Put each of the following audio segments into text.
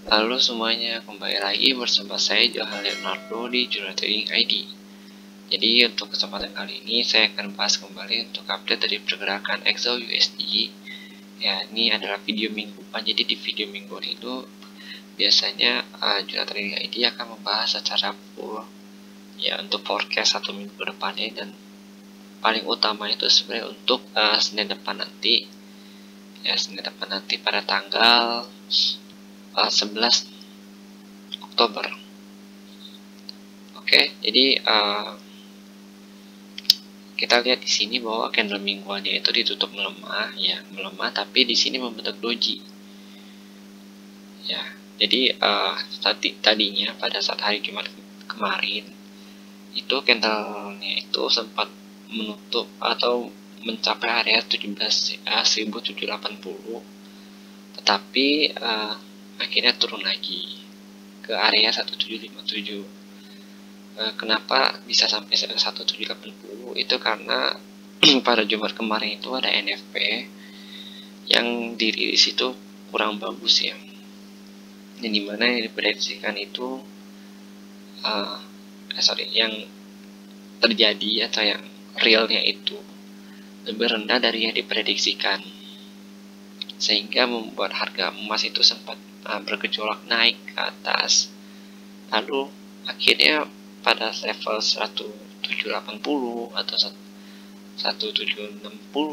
Halo semuanya, kembali lagi bersama saya Johan Leonardo di Jurnal Trading ID. Jadi untuk kesempatan kali ini saya akan bahas kembali untuk update dari pergerakan XAU USD. Ya, ini adalah video mingguan. Jadi di video mingguan itu biasanya Jurnal Trading ID akan membahas secara full ya untuk forecast 1 minggu ke depannya, dan paling utama itu sebenarnya untuk Senin depan nanti. Ya, Senin depan nanti pada tanggal 11 Oktober. Oke, jadi kita lihat di sini bahwa candle mingguannya itu ditutup melemah, ya melemah, tapi di sini membentuk doji. Ya, jadi tadinya pada saat hari Jumat kemarin itu candlenya itu sempat menutup atau mencapai area 17.780, tetapi akhirnya turun lagi ke area 1757. Kenapa bisa sampai 1780? Itu karena pada Jumat kemarin itu ada NFP yang dirilis itu kurang bagus ya, yang dimana yang diprediksikan itu yang terjadi atau yang realnya itu lebih rendah dari yang diprediksikan, sehingga membuat harga emas itu sempat bergejolak naik ke atas, lalu akhirnya pada level 1780 atau 1760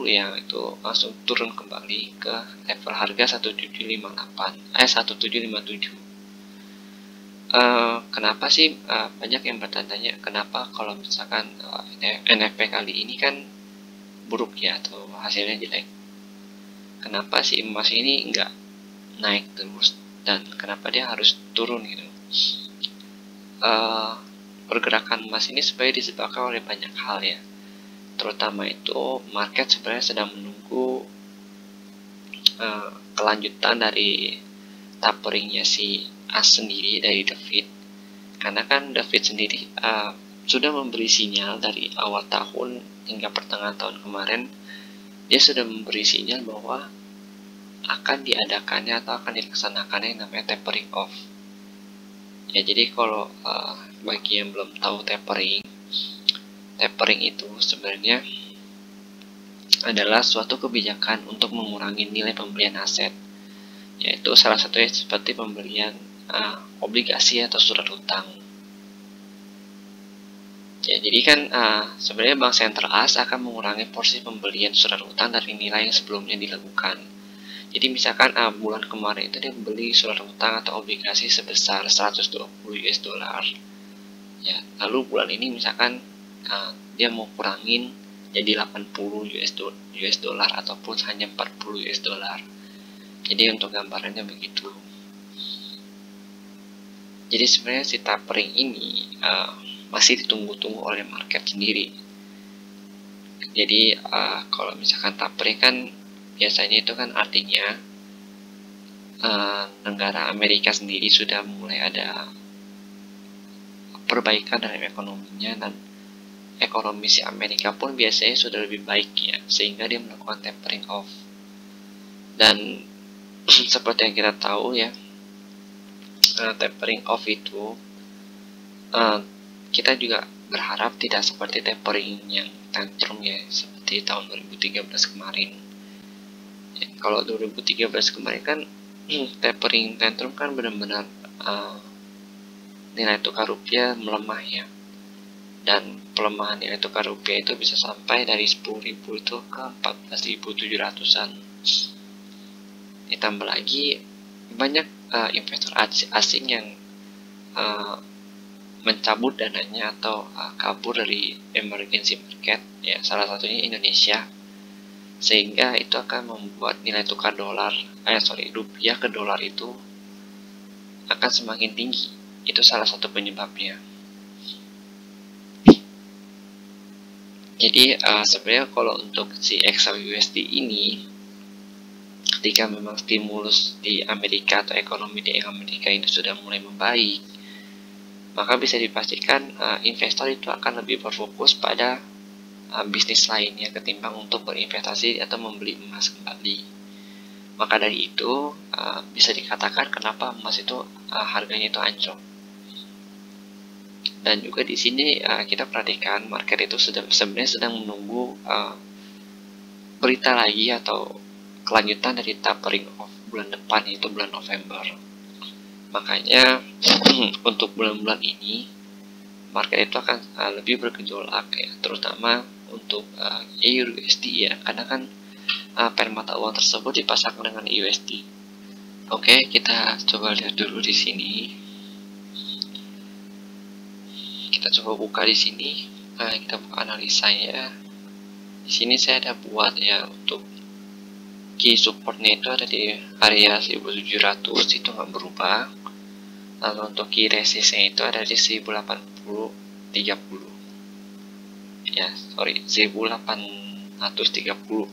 yang itu langsung turun kembali ke level harga 1757. Kenapa sih banyak yang bertanya kenapa kalau misalkan NFP kali ini kan buruk ya atau hasilnya jelek, kenapa sih emas ini nggak naik terus dan kenapa dia harus turun gitu? Pergerakan emas ini sebenarnya disebabkan oleh banyak hal ya, terutama itu market sebenarnya sedang menunggu kelanjutan dari taperingnya si AS sendiri dari David, karena kan David sendiri sudah memberi sinyal dari awal tahun hingga pertengahan tahun kemarin, dia sudah memberi sinyal bahwa akan diadakannya atau akan dilaksanakannya yang namanya tapering off. Ya, jadi kalau bagi yang belum tahu tapering itu sebenarnya adalah suatu kebijakan untuk mengurangi nilai pembelian aset, yaitu salah satunya seperti pembelian obligasi atau surat utang. Ya, jadi kan sebenarnya Bank Sentral AS akan mengurangi porsi pembelian surat utang dari nilai yang sebelumnya dilakukan. Jadi misalkan bulan kemarin itu dia beli surat utang atau obligasi sebesar 120 US dollar. Ya, lalu bulan ini misalkan dia mau kurangin jadi 80 US dollar ataupun hanya 40 US dollar. Jadi untuk gambarannya begitu. Jadi sebenarnya si tapering ini masih ditunggu-tunggu oleh market sendiri. Jadi kalau misalkan tapering kan biasanya itu kan artinya negara Amerika sendiri sudah mulai ada perbaikan dalam ekonominya, dan ekonomi si Amerika pun biasanya sudah lebih baik ya, sehingga dia melakukan tapering off. Dan seperti yang kita tahu ya, tapering off itu kita juga berharap tidak seperti tapering yang tantrum ya, seperti tahun 2013 kemarin. Ya, kalau 2013 kemarin kan tapering tantrum kan benar-benar nilai tukar rupiah melemah ya, dan pelemahan nilai tukar rupiah itu bisa sampai dari 10.000 itu ke 14.700-an. Ditambah lagi banyak investor asing yang mencabut dananya atau kabur dari emergency market ya, salah satunya Indonesia, sehingga itu akan membuat nilai tukar rupiah ke dolar itu akan semakin tinggi. Itu salah satu penyebabnya. Jadi sebenarnya kalau untuk si XAU USD ini, ketika memang stimulus di Amerika atau ekonomi di Amerika ini sudah mulai membaik, maka bisa dipastikan investor itu akan lebih berfokus pada bisnis lainnya ketimbang untuk berinvestasi atau membeli emas kembali. Maka dari itu bisa dikatakan kenapa emas itu harganya itu anjlok. Dan juga di sini kita perhatikan market itu sebenarnya sedang menunggu berita lagi atau kelanjutan dari tapering off bulan depan, yaitu bulan November. Makanya untuk bulan-bulan ini market itu akan lebih bergejolak ya, terutama untuk EUR/USD ya, karena kan pair mata uang tersebut dipasangkan dengan USD. Oke, kita coba lihat dulu di sini. Kita coba buka di sini. Kita buka analisanya. Di sini saya ada buat ya, untuk key supportnya itu ada di area 1700, itu nggak berubah. Lalu untuk key resistnya itu ada di 1830. Ya, sorry, 1830.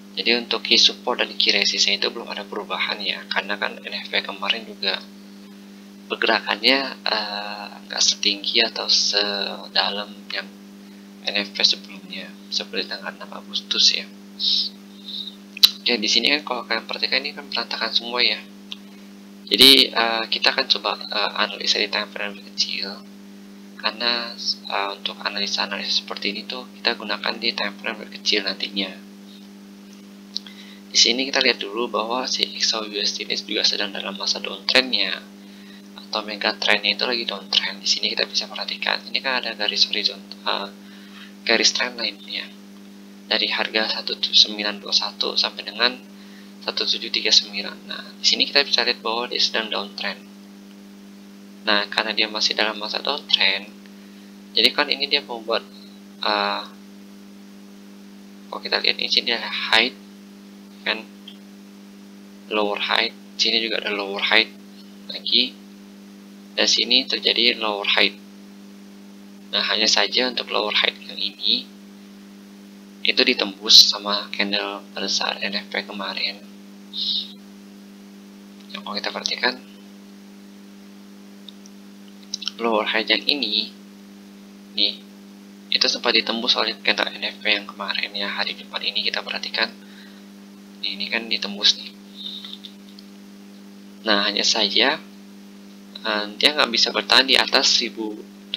Jadi untuk key support dan key resistnya itu belum ada perubahan ya, karena kan NFP kemarin juga pergerakannya nggak setinggi atau sedalam yang NFP sebelumnya, seperti tanggal 6 Agustus ya. Oke, di sini kan kalau kalian perhatikan ini kan berantakan semua ya. Jadi kita akan coba analisa di time frame lebih kecil, karena untuk analisa seperti ini tuh kita gunakan di time frame lebih kecil nantinya. Di sini kita lihat dulu bahwa si XAUUSD ini juga sedang dalam masa downtrendnya, atau mega trendnya itu lagi downtrend. Di sini kita bisa perhatikan, ini kan ada garis horizontal, garis trendline ya, dari harga 1921 sampai dengan 1739. Nah, di sini kita bisa lihat bahwa dia sedang downtrend. Nah, karena dia masih dalam masa downtrend, jadi kan ini dia membuat kalau kita lihat ini sini ada height kan, lower height, sini juga ada lower height lagi, dan sini terjadi lower height. Nah, hanya saja untuk lower height yang ini itu ditembus sama candle besar NFP kemarin. Yang kalau kita perhatikan lower height yang ini nih, itu sempat ditembus oleh candle NFP yang kemarin ya, hari Jumat ini kita perhatikan. Ini kan ditembus nih. Nah, hanya saja dia nggak bisa bertahan di atas 1780.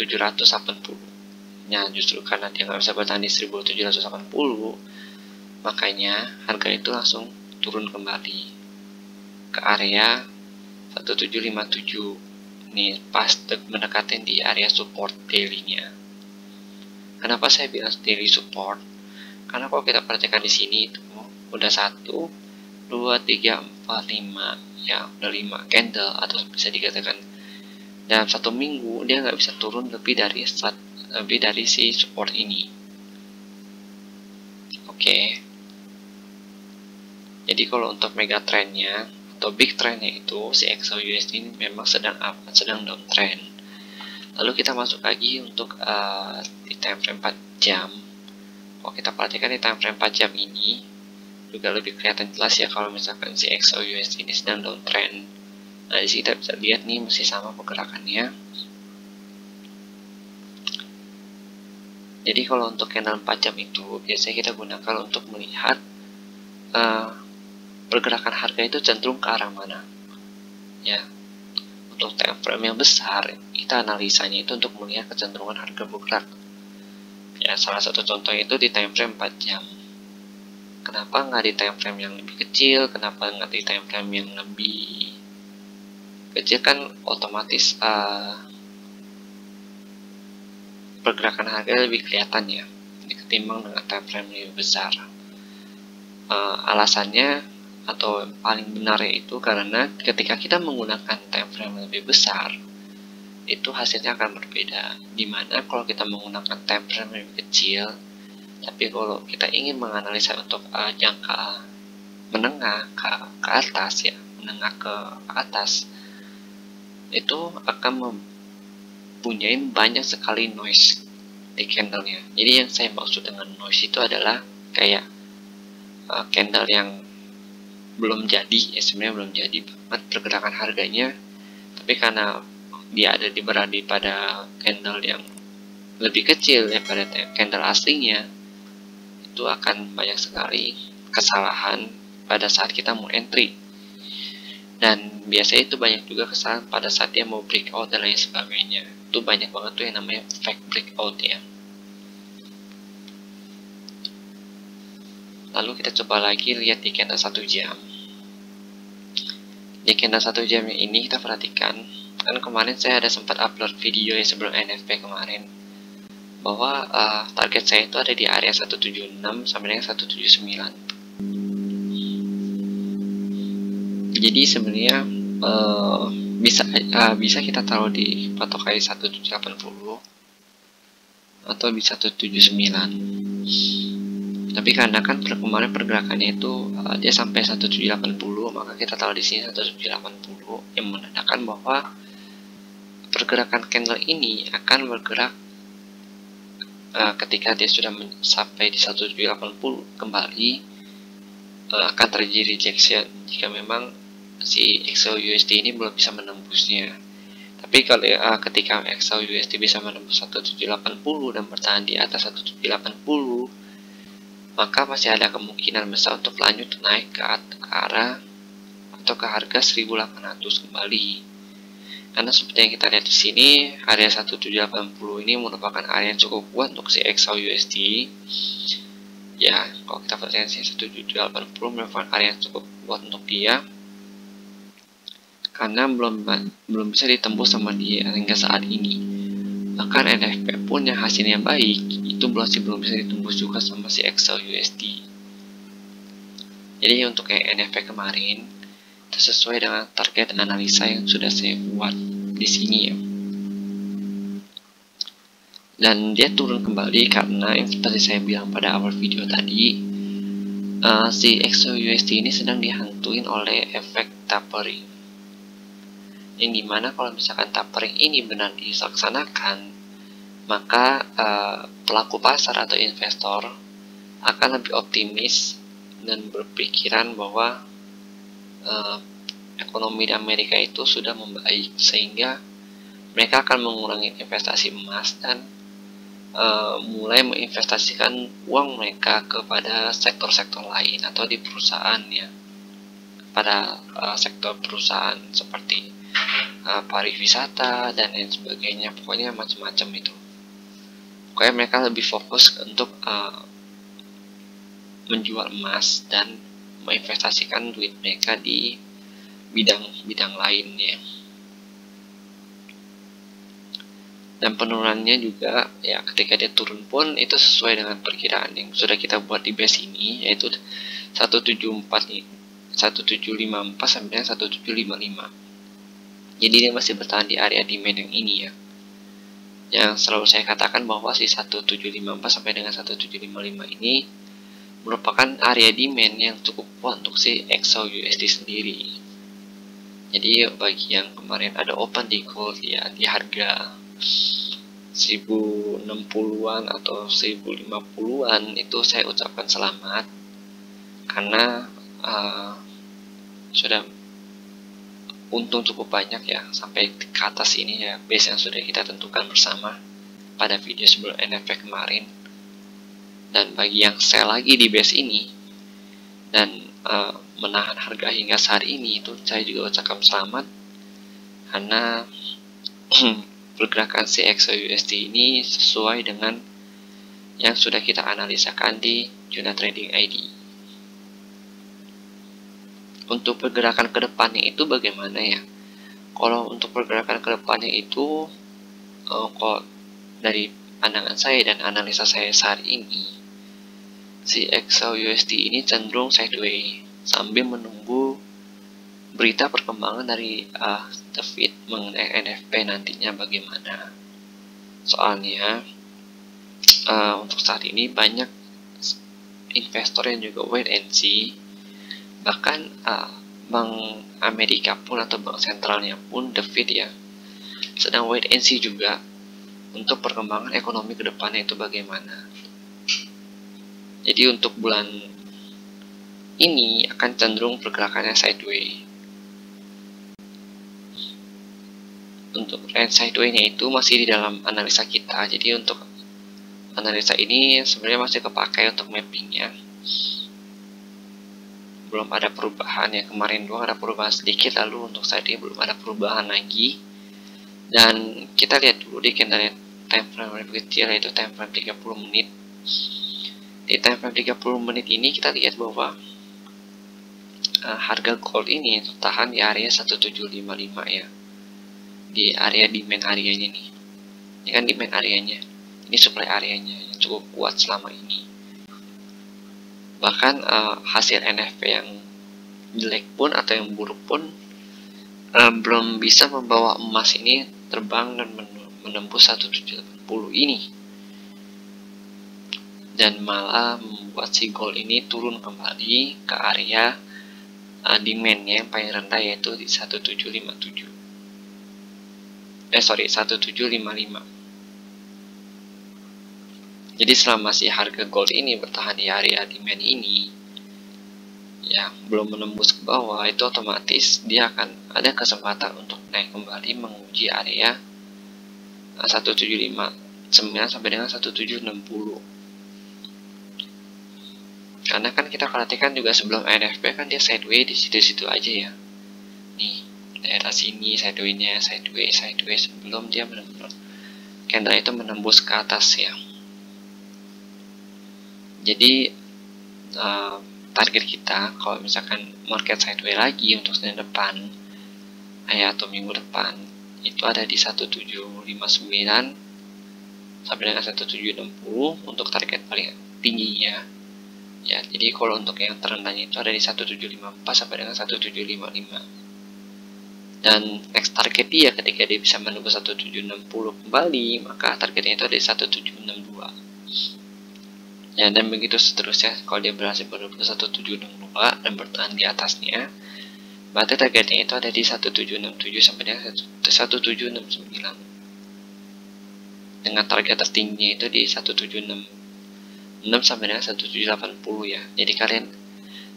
Nah, justru karena dia nggak bisa bertahan di 1780, makanya harga itu langsung turun kembali ke area 1757. Ini pas mendekati di area support daily-nya. Kenapa saya bilang daily support? Karena kalau kita perhatikan di sini itu udah 1, 2, 3, 4, 5 ya, udah 5 candle, atau bisa dikatakan dalam 1 minggu dia nggak bisa turun lebih dari si support ini. Oke. Jadi kalau untuk mega trendnya atau big trendnya itu si XAUUSD ini memang sedang downtrend. Lalu kita masuk lagi untuk di time frame 4 jam. Kalau kita perhatikan di time frame 4 jam ini juga lebih kelihatan jelas ya, kalau misalkan si XAUUSD ini sedang downtrend. Nah, di sini kita bisa lihat nih masih sama pergerakannya. Jadi kalau untuk candle 4 jam itu biasanya kita gunakan untuk melihat pergerakan harga itu cenderung ke arah mana ya. Untuk time frame yang besar, kita analisanya itu untuk melihat kecenderungan harga bergerak ya. Salah satu contoh itu di time frame 4 jam. Kenapa nggak di time frame yang lebih kecil? Kenapa nggak di time frame yang lebih kecil? Kan otomatis pergerakan harga lebih kelihatan ya ketimbang dengan time frame yang lebih besar. Alasannya atau paling benarnya itu karena ketika kita menggunakan time frame yang lebih besar, itu hasilnya akan berbeda. Dimana kalau kita menggunakan time frame yang lebih kecil, tapi kalau kita ingin menganalisa untuk jangka menengah ke atas ya, menengah ke atas, itu akan mempunyai banyak sekali noise di candlenya. Jadi yang saya maksud dengan noise itu adalah kayak candle yang belum jadi ya, sebenarnya belum jadi banget pergerakan harganya, tapi karena dia berada pada candle yang lebih kecil daripada candle aslinya, itu akan banyak sekali kesalahan pada saat kita mau entry. Dan biasanya itu banyak juga kesalahan pada saat dia mau breakout dan lain sebagainya. Itu banyak banget tuh yang namanya fake breakout ya. Lalu kita coba lagi lihat di candle 1 jam. Di candle 1 jam ini kita perhatikan, kan kemarin saya ada sempat upload video ya sebelum NFP kemarin, bahwa target saya itu ada di area 176 sampai dengan 179. Jadi sebenarnya bisa kita taruh di patok kali 1780 atau di 179. Tapi karena kan kemarin pergerakannya itu dia sampai 1780, maka kita taruh di sini 1780, yang menandakan bahwa pergerakan candle ini akan bergerak ketika dia sudah sampai di 1780 kembali, akan terjadi rejection jika memang si XAUUSD ini belum bisa menembusnya. Tapi kalau ketika XAUUSD bisa menembus 1780 dan bertahan di atas 1780, maka masih ada kemungkinan besar untuk lanjut naik ke arah atau ke harga 1800 kembali. Karena seperti yang kita lihat di sini, area 1780 ini merupakan area yang cukup kuat untuk si XAUUSD. Ya, kalau kita perhatikan sini 1780 merupakan area yang cukup kuat untuk dia, karena belum bisa ditembus sama dia hingga saat ini. Bahkan NFP pun yang hasilnya baik itu belum bisa ditembus juga sama si XAUUSD. Jadi untuk yang NFP kemarin itu sesuai dengan target analisa yang sudah saya buat di sini ya. Dan dia turun kembali karena yang seperti saya bilang pada awal video tadi, si XAUUSD ini sedang dihantuin oleh efek tapering. Yang dimana kalau misalkan tapering ini benar dilaksanakan, maka pelaku pasar atau investor akan lebih optimis dan berpikiran bahwa ekonomi di Amerika itu sudah membaik, sehingga mereka akan mengurangi investasi emas dan mulai menginvestasikan uang mereka kepada sektor-sektor lain atau di perusahaan ya, pada sektor perusahaan seperti pariwisata dan lain sebagainya, pokoknya macam-macam itu. Pokoknya mereka lebih fokus untuk menjual emas dan menginvestasikan duit mereka di bidang-bidang lainnya. Dan penurunannya juga ya, ketika dia turun pun itu sesuai dengan perkiraan yang sudah kita buat di base ini, yaitu 1754 sampai 1755. Jadi dia masih bertahan di area demand yang ini ya. Yang selalu saya katakan bahwa si 1754 sampai dengan 1755 ini merupakan area demand yang cukup kuat untuk si XAUUSD sendiri. Jadi bagi yang kemarin ada open di gold ya di harga 1060-an atau 1050-an, itu saya ucapkan selamat karena sudah untung cukup banyak ya sampai ke atas ini ya, base yang sudah kita tentukan bersama pada video sebelum NFP kemarin. Dan bagi yang sell lagi di base ini dan menahan harga hingga saat ini, itu saya juga ucapkan selamat karena pergerakan si XAUUSD ini sesuai dengan yang sudah kita analisakan di Juna Trading ID. Untuk pergerakan ke depannya itu bagaimana ya? Kalau untuk pergerakan ke depannya itu, kalau dari pandangan saya dan analisa saya saat ini, si XAUUSD ini cenderung sideways sambil menunggu berita perkembangan dari The Fed mengenai NFP nantinya bagaimana. Soalnya untuk saat ini banyak investor yang juga wait and see. Bahkan Bank Amerika pun atau bank sentralnya pun, The Fed ya, sedang wait and see juga untuk perkembangan ekonomi ke depannya itu bagaimana. Jadi untuk bulan ini akan cenderung pergerakannya sideways. Untuk trend sideways-nya itu masih di dalam analisa kita. Jadi untuk analisa ini sebenarnya masih kepakai untuk mappingnya. belum ada perubahan ya, kemarin doang ada perubahan sedikit, lalu untuk saat ini belum ada perubahan lagi. Dan kita lihat dulu di candle time frame lebih kecil, yaitu time frame 30 menit. Di time frame 30 menit ini kita lihat bahwa harga gold ini tertahan di area 1755 ya, di area demand areanya nih. Ini kan demand areanya, ini supply areanya yang cukup kuat selama ini. Bahkan hasil NFP yang jelek pun atau yang buruk pun belum bisa membawa emas ini terbang dan menembus 1780 ini, dan malah membuat si gold ini turun kembali ke area demandnya yang paling rendah, yaitu di 1757. 1755. Jadi selama si harga gold ini bertahan di area demand ini ya, belum menembus ke bawah, itu otomatis dia akan ada kesempatan untuk naik kembali menguji area 1759 sampai dengan 1760. Karena kan kita perhatikan juga sebelum NFP kan dia sideways di situ-situ aja ya. Nih, daerah sini sideways-nya, sideways sebelum dia benar-benar candle itu menembus ke atas ya. Jadi target kita kalau misalkan market sideways lagi untuk Senin depan ya, atau minggu depan, itu ada di 1759 sampai dengan 1760 untuk target paling tingginya ya. Jadi kalau untuk yang terendahnya itu ada di 1754 sampai dengan 1755. Dan next target dia ketika dia bisa menembus 1760 kembali, maka targetnya itu ada di 1762 ya, dan begitu seterusnya. Kalau dia berhasil menembus 1762 dan bertahan di atasnya, berarti targetnya itu ada di 1767 sampai dengan 1769, dengan target tertingginya itu di 1766 sampai dengan 1780 ya. Jadi kalian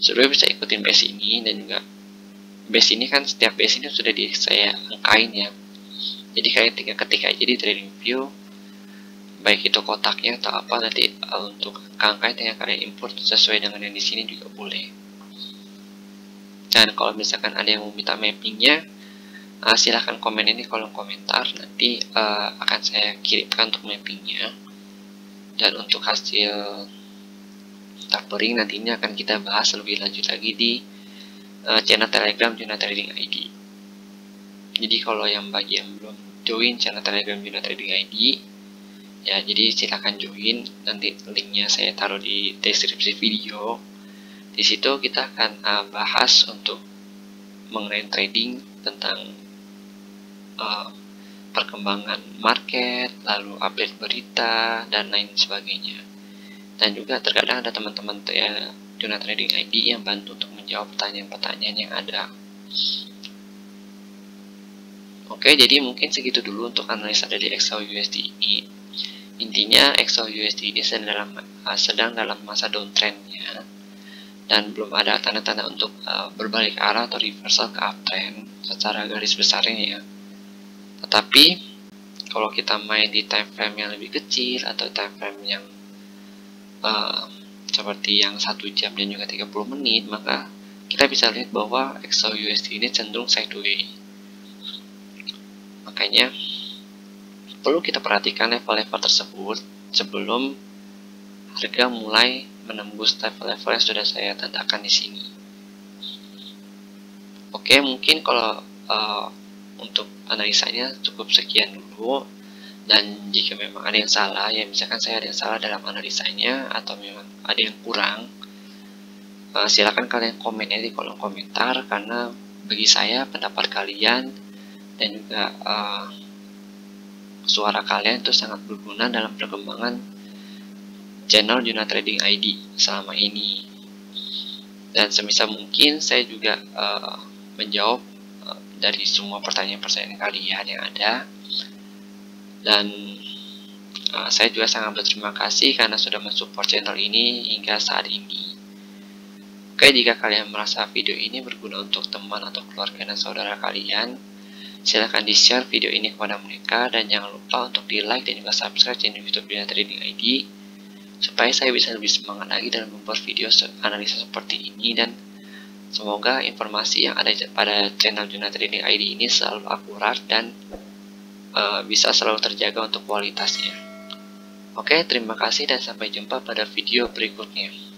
sebenarnya bisa ikutin base ini, dan juga base ini kan setiap base ini sudah saya angkain ya. Jadi kalian tinggal ketik aja di trading view, baik itu kotaknya atau apa, nanti untuk angka yang kalian import sesuai dengan yang di sini juga boleh. Dan kalau misalkan ada yang mau minta mappingnya, silahkan komen ini kolom komentar, nanti akan saya kirimkan untuk mappingnya. Dan untuk hasil tapering nantinya akan kita bahas lebih lanjut lagi di channel Telegram Juna Trading ID. Jadi kalau yang bagi yang belum join channel Telegram Juna Trading ID ya, jadi silahkan join. Nanti linknya saya taruh di deskripsi video. Di situ kita akan bahas untuk mengenai trading, tentang perkembangan market, lalu update berita, dan lain sebagainya. Dan juga terkadang ada teman-teman Juna Trading ID yang bantu untuk menjawab pertanyaan-pertanyaan yang ada. Oke, jadi mungkin segitu dulu untuk analisa dari XAUUSD ini. Intinya XAUUSD ini sedang dalam masa downtrendnya, dan belum ada tanda-tanda untuk berbalik arah atau reversal ke uptrend secara garis besarnya ya. Tetapi kalau kita main di time frame yang lebih kecil atau time frame yang seperti yang 1 jam dan juga 30 menit, maka kita bisa lihat bahwa XAUUSD ini cenderung sideways. Makanya perlu kita perhatikan level-level tersebut sebelum harga mulai menembus level-level yang sudah saya tandakan di sini. Oke, mungkin kalau untuk analisanya cukup sekian dulu. Dan jika memang ada yang salah ya, misalkan saya ada yang salah dalam analisanya atau memang ada yang kurang, silakan kalian komen di kolom komentar, karena bagi saya pendapat kalian dan juga suara kalian itu sangat berguna dalam perkembangan channel Juna Trading ID selama ini. Dan sebisa mungkin saya juga menjawab dari semua pertanyaan-pertanyaan kalian yang ada. Dan saya juga sangat berterima kasih karena sudah mensupport channel ini hingga saat ini. Oke, jika kalian merasa video ini berguna untuk teman atau keluarga dan saudara kalian, silahkan di-share video ini kepada mereka, dan jangan lupa untuk di-like dan juga subscribe channel YouTube Juna Trading ID, supaya saya bisa lebih semangat lagi dalam membuat video analisa seperti ini dan Semoga informasi yang ada pada channel Juna Trading ID ini selalu akurat dan bisa selalu terjaga untuk kualitasnya. Oke, terima kasih dan sampai jumpa pada video berikutnya.